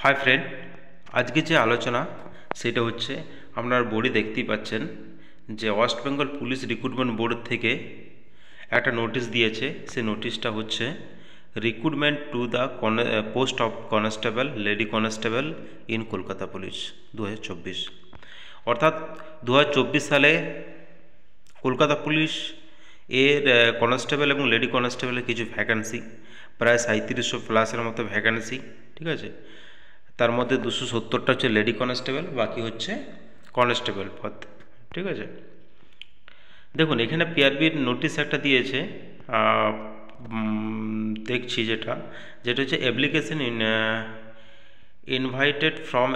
Hi friend, আজকে যে আলোচনা সেটা হচ্ছে আপনার বোর্ডে দেখতেই পাচ্ছেন যে West Bengal police recruitment board থেকে একটা নোটিশ দিয়েছে। সেই নোটিশটা হচ্ছে recruitment to the post of constable lady constable in Kolkata police 2024। অর্থাৎ 2024 সালে কলকাতা পুলিশ এর কনস্টেবল এবং লেডি কনস্টেবলের কিছু ভ্যাকান্সি, প্রায় 3700 প্লাসের মতো ভ্যাকান্সি, ঠিক আছে। তার মধ্যে 270টা হচ্ছে লেডি কনস্টেবল, বাকি হচ্ছে কনস্টেবল পদ, ঠিক আছে। দেখুন এখানে পিআরবির নোটিশ একটা দিয়েছে, দেখছি যেটা যেটা হচ্ছে application invited from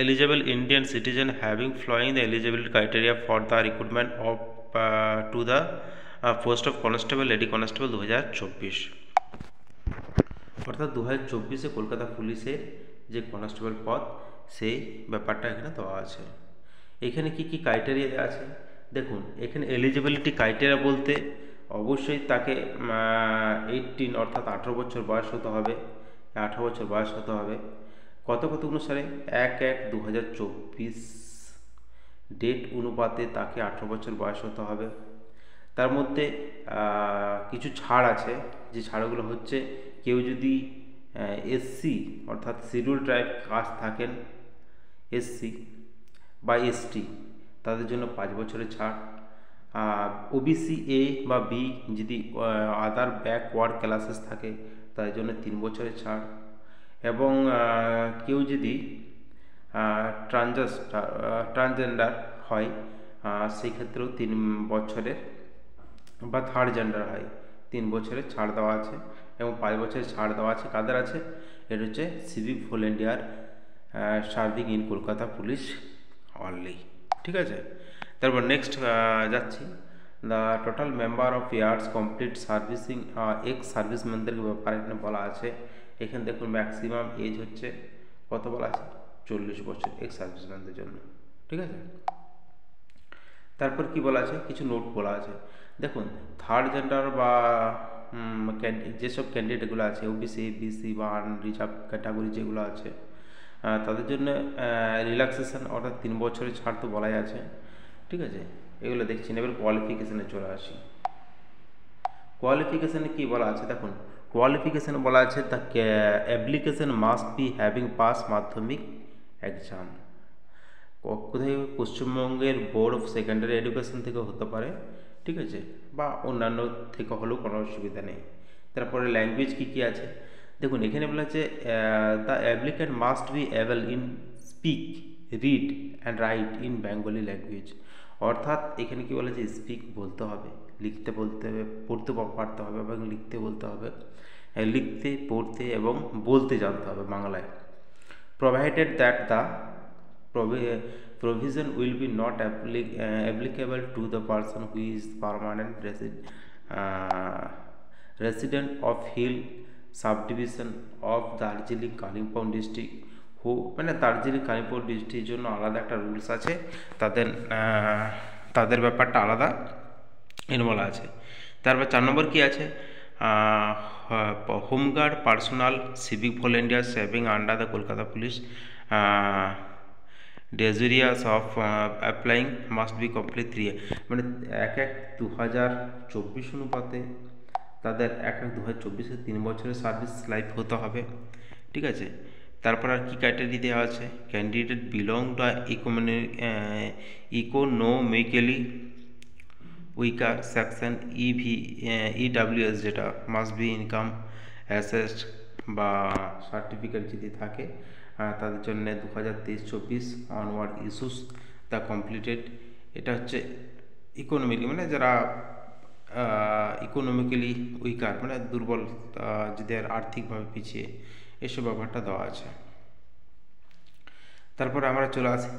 eligible Indian citizen having following the eligibility criteria for the recruitment of to the post of constable lady constable 2024। অর্থাৎ 2024-এ কলকাতা পুলিশের যে কনস্টেবল পদ সেই ব্যাপারটা এখানে দেওয়া আছে। এখানে কি কি ক্রাইটেরিয়া দেওয়া আছে দেখুন। এখানে এলিজিবিলিটি ক্রাইটেরিয়া বলতে অবশ্যই তাকে 18 অর্থাৎ 18 বছর বয়স হতে হবে, 18 বছর বয়স হতে হবে। কত অনুসারে 1/1/2024 ডেট অনুপাতে তাকে 18 বছর বয়স হতে হবে। তার মধ্যে কিছু ছাড় আছে, যে ছাড়গুলো হচ্ছে কেউ যদি এসসি অর্থাৎ শিডিউল ট্রাইব কাস্ট থাকেন, এসসি বা এসটি, তাদের জন্য 5 বছরের ছাড়। ওবিসি এ বা বি যদি আদার ব্যাকওয়ার্ড ক্লাসেস থাকে তাদের জন্য 3 বছরের ছাড়। এবং কেউ যদি ট্রান্সজেন্ডার হয় সেই ক্ষেত্রেও 3 বছরের, বা থার্ড জেন্ডার হয় 3 বছরের ছাড় দেওয়া আছে। এবং 5 বছরের ছাড় দেওয়া আছে কাদের আছে, এটা হচ্ছে civic volunteer serving in Kolkata police only, ঠিক আছে। তারপর নেক্সট যাচ্ছি, the total member of years complete servicing ex সার্ভিসম্যানদের ব্যাপারে এখানে বলা আছে। এখানে দেখুন ম্যাক্সিমাম এজ হচ্ছে কত বলা আছে, 40 বছর এক্স সার্ভিসম্যানদের জন্য, ঠিক আছে। তারপর কি বলা আছে, কিছু নোট বলা আছে। দেখুন থার্ড জেন্ডার বা যেসব ক্যান্ডিডেটগুলো আছে ওবিসি বিসি বা আনরিজার্ভ ক্যাটাগরি যেগুলো আছে তাদের জন্য রিল্যাক্সেশন অর্থাৎ 3 বছরের ছাড় তো বলাই আছে, ঠিক আছে। এগুলো দেখছি না। এবার কোয়ালিফিকেশানে চলে আসি। কোয়ালিফিকেশানে কি বলা আছে দেখুন, কোয়ালিফিকেশানে বলা আছে the application must be having pass মাধ্যমিক এক্সাম। কোথায়, পশ্চিমবঙ্গের বোর্ড অফ সেকেন্ডারি এডুকেশন থেকে হতে পারে, ঠিক আছে, বা অন্যান্য থেকে হলেও কোনো অসুবিধা নেই। তারপরে ল্যাঙ্গুয়েজ কী কী আছে দেখুন, এখানে বলা আছে the applicant must be able in speak, read and right in Bengali language. অর্থাৎ এখানে কি বলেছে, স্পিক বলতে হবে, লিখতে বলতে হবে, পড়তে পারতে হবে এবং লিখতে বলতে হবে, লিখতে পড়তে এবং বলতে জানতে হবে বাংলায়। Provided that the provision will be not applicable to the person who is permanent resident of Hill subdivision of Darjeeling Kalimpong district who, মানে দার্জিলিং কালিম্পং ডিস্ট্রিক্টের জন্য আলাদা একটা রুলস আছে, তাদের ব্যাপারটা আলাদা এর বলা আছে। তারপর 4 নম্বর কি আছে, home guard personal civic volunteer serving under the Kolkata police desirous of applying must be complete 3 year, মানে 1/1/2024 অনুপাতে তাদের 1/1/2024 3 বছরের সার্ভিস লাইফ হতে হবে, ঠিক আছে। তারপর আর কি ক্রাইটেরিয়া দেওয়া আছে, candidate belong to economically weaker section EWS, যেটা মাস্ট বি ইনকাম অ্যাসেস্ট বা সার্টিফিকেট যদি থাকে তাদের জন্য 2023-24 অনওয়ার্ড ইস্যুস দ্য কমপ্লিটেড। এটা হচ্ছে ইকোনমিক্যালি, মানে যারা ইকোনমিক্যালি উইকার, মানে দুর্বল, যদি আর্থিকভাবে পিছিয়ে, এসব ব্যাপারটা দেওয়া আছে। তারপরে আমরা চলে আসি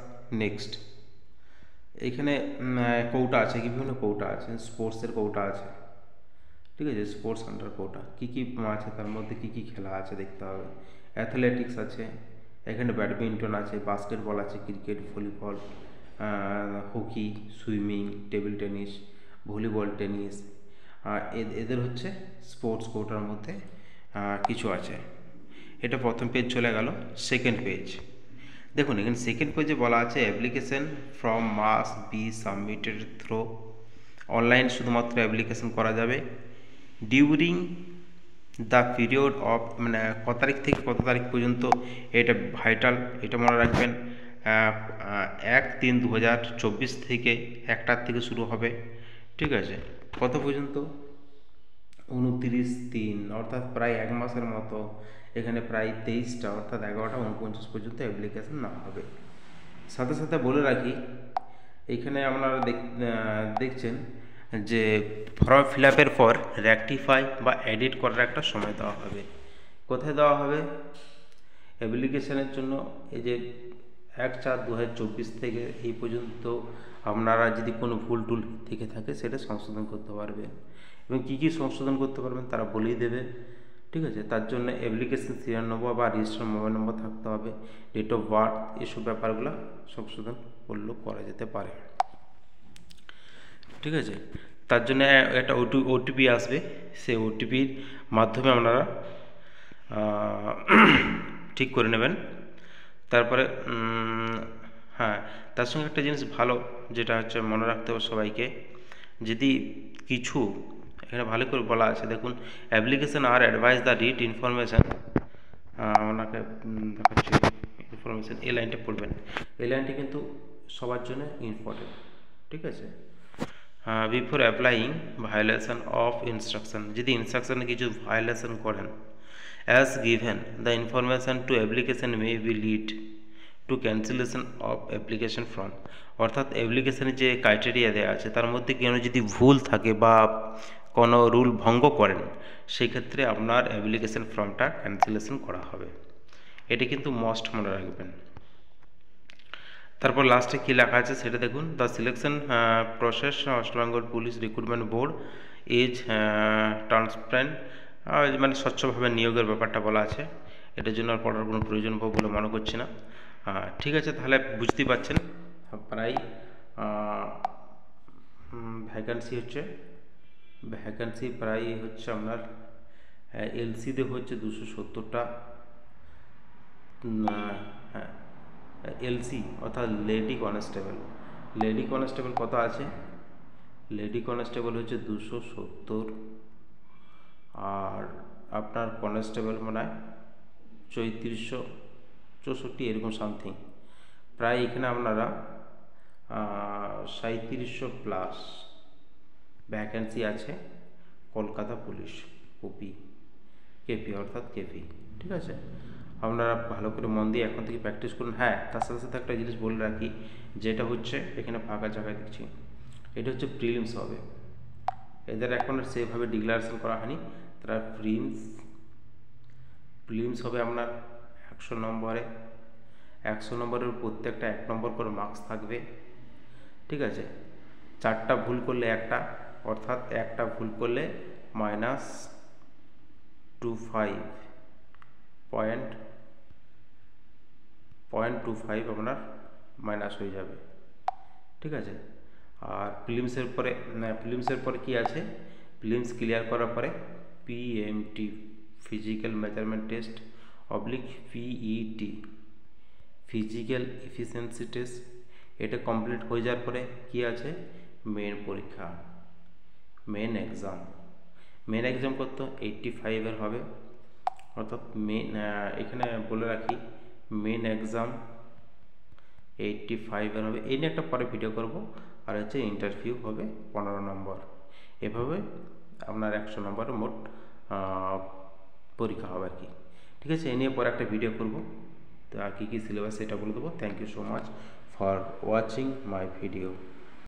নেক্সট। এখানে কোটা আছে, বিভিন্ন কোটা আছে, স্পোর্টসের কোটা আছে, ঠিক আছে, স্পোর্টস আন্ডার কোটা কী কী আছে, তার মধ্যে কী কী খেলা আছে দেখতে হবে। অ্যাথলেটিক্স আছে, এখানে ব্যাডমিন্টন আছে, বাস্কেটবল আছে, cricket, volleyball, hockey, swimming, table tennis, volleyball, tennis, এদের হচ্ছে স্পোর্টস কোটার মধ্যে কিছু আছে। এটা প্রথম পেজ চলে গেল। সেকেন্ড পেজ দেখুন, এখানে সেকেন্ড পেজে বলা আছে application from must be submitted throw online, শুধুমাত্র অ্যাপ্লিকেশন করা যাবে ডিউরিং দ্য পিরিয়ড অফ, মানে কত তারিখ থেকে কত তারিখ পর্যন্ত, এটা ভাইটাল, এটা মনে রাখবেন। 1/3/2024 থেকে 1টার থেকে শুরু হবে, ঠিক আছে, কত পর্যন্ত, 29/3, অর্থাৎ প্রায় 1 মাসের মতো। এখানে প্রায় 23টা অর্থাৎ 11টা 49 পর্যন্ত অ্যাপ্লিকেশন নেওয়া হবে। সাথে সাথে বলে রাখি, এখানে আপনারা দেখছেন যে ফর্ম ফিল আপের পর রেকটিফাই বা এডিট করার একটা সময় দেওয়া হবে। কোথায় দেওয়া হবে? অ্যাপ্লিকেশনের জন্য এই যে 1/4/2024 থেকে এই পর্যন্ত আপনারা যদি কোনো ভুল টুল থেকে থাকে সেটা সংশোধন করতে পারবেন, এবং কী কী সংশোধন করতে পারবেন তারা বলেই দেবে, ঠিক আছে। তার জন্য অ্যাপ্লিকেশন সিরিয়াল নম্বর বা রেজিস্টার মোবাইল নম্বর থাকতে হবে, ডেট অফ বার্থ, এসব ব্যাপারগুলো সংশোধন করলেও করা যেতে পারে, ঠিক আছে। তার জন্য একটা ওটিপি আসবে, সেই ওটিপির মাধ্যমে আপনারা ঠিক করে নেবেন। তারপরে হ্যাঁ, তার সঙ্গে একটা জিনিস ভালো যেটা হচ্ছে মনে রাখতে হবে সবাইকে, যদি কিছু এখানে ভালো করে বলা আছে, দেখুন, অ্যাপ্লিকেশন আর অ্যাডভাইস দ্য রিড ইনফরমেশান, ওনাকে দেখাচ্ছি ইনফরমেশান, এই লাইনটা পড়বেন। এই লাইনটা কিন্তু সবার জন্য ইম্পর্টেন্ট, ঠিক আছে। Before applying violation of instruction, যদি ইনস্ট্রাকশনে কিছু ভায়োলেশন করেন, as given the information to application may be lead to cancellation of application form, অর্থাৎ অ্যাপ্লিকেশনের যে ক্রাইটেরিয়া দেওয়া আছে তার মধ্যে কোনো যদি ভুল থাকে বা কোনো রুল ভঙ্গ করেন, সেই ক্ষেত্রে আপনার অ্যাপ্লিকেশন ফর্মটা ক্যান্সেলেশন করা হবে। এটি কিন্তু মাস্ট মনে রাখবেন। তারপর লাস্টে কী লেখা আছে সেটা দেখুন, the selection process West Bengal police recruitment board is transparent, মানে স্বচ্ছভাবে নিয়োগের ব্যাপারটা বলা আছে। এটার জন্য আর পড়ার কোনো প্রয়োজন বলে মনে করছি না। ঠিক আছে, তাহলে বুঝতেই পারছেন প্রায় ভ্যাকান্সি প্রায় হচ্ছে আপনার এলসিতে হচ্ছে 270টা, হ্যাঁ এলসি অর্থাৎ লেডি কনস্টেবল কত আছে? লেডি কনস্টেবল হচ্ছে 270, আর আপনার কনস্টেবল মনে হয় 3464 এরকম সামথিং, প্রায় এখানে আপনারা 3700 প্লাস ভ্যাকেন্সি আছে কলকাতা পুলিশ কেপি অর্থাৎ কেপি, ঠিক আছে। আপনারা ভালো করে মন দিয়ে এখন থেকে প্র্যাকটিস করুন। হ্যাঁ, তার সাথে সাথে একটা জিনিস বলে রাখি, যেটা হচ্ছে এখানে ফাঁকা জায়গায় দেখছি, এটা হচ্ছে প্রিলিমস হবে, এদের এখন সেভাবে ডিক্লারেশন করা হয়নি, তারা প্রিলিমস হবে আপনার 100 নম্বরে, 100 নম্বরের প্রত্যেকটা 1 নম্বর করে মার্কস থাকবে, ঠিক আছে। 4টা ভুল করলে একটা, অর্থাৎ একটা ভুল করলে -25.25 আপনার মাইনাস হয়ে যাবে, ঠিক আছে। আর প্রিলিমসের পরে কি আছে? প্রিলিমস ক্লিয়ার করার পরে PMT physical measurement test PET physical efficiency test, এটা কমপ্লিট হয়ে যাওয়ার পরে কি আছে? মেন পরীক্ষা, মেন এক্সাম কত? 85 হবে, অর্থাৎ এখানে বলে রাখি মেন এক্সাম 85 হবে। এই নিয়ে একটা পরে ভিডিও করব। আর হচ্ছে ইন্টারভিউ হবে 15 নম্বর, এভাবে আপনার 100 নম্বরের মোট পরীক্ষা হবে আর কি, ঠিক আছে। এই নিয়ে পরে একটা ভিডিও করব, তো আর কী সিলেবাস সেটা বলে দেবো। Thank you so much for watching my video.